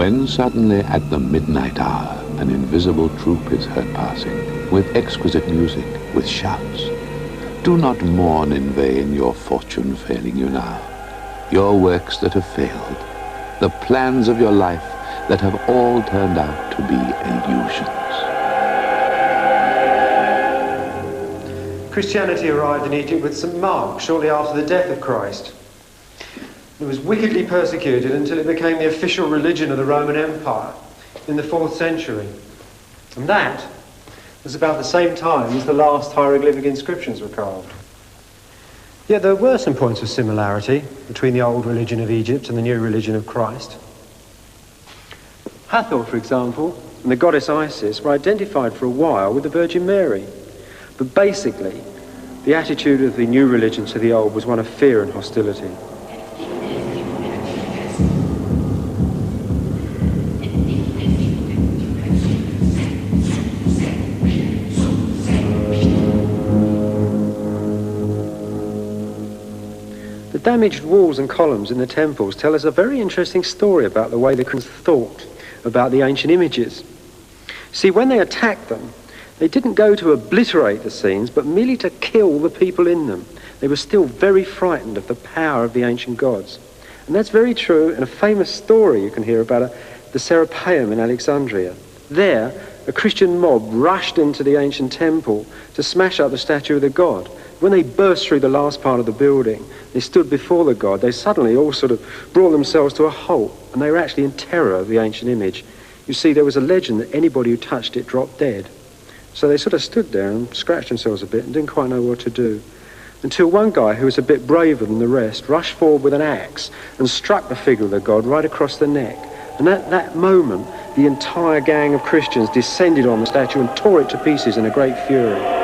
When suddenly at the midnight hour an invisible troop is heard passing, with exquisite music, with shouts, do not mourn in vain your fortune failing you now, your works that have failed, the plans of your life that have all turned out to be illusions. Christianity arrived in Egypt with St. Mark shortly after the death of Christ. It was wickedly persecuted until it became the official religion of the Roman Empire in the 4th century. And that was about the same time as the last hieroglyphic inscriptions were carved. Yet there were some points of similarity between the old religion of Egypt and the new religion of Christ. Hathor, for example, and the goddess Isis were identified for a while with the Virgin Mary. But basically, the attitude of the new religion to the old was one of fear and hostility. The damaged walls and columns in the temples tell us a very interesting story about the way the Christians thought about the ancient images. See, when they attacked them, they didn't go to obliterate the scenes, but merely to kill the people in them. They were still very frightened of the power of the ancient gods. And that's very true in a famous story you can hear about the Serapeum in Alexandria. There, a Christian mob rushed into the ancient temple to smash up the statue of the god. When they burst through the last part of the building, they stood before the god. They suddenly all sort of brought themselves to a halt, and they were actually in terror of the ancient image. You see, there was a legend that anybody who touched it dropped dead. So they sort of stood there and scratched themselves a bit and didn't quite know what to do. Until one guy, who was a bit braver than the rest, rushed forward with an axe and struck the figure of the god right across the neck. And at that moment, the entire gang of Christians descended on the statue and tore it to pieces in a great fury.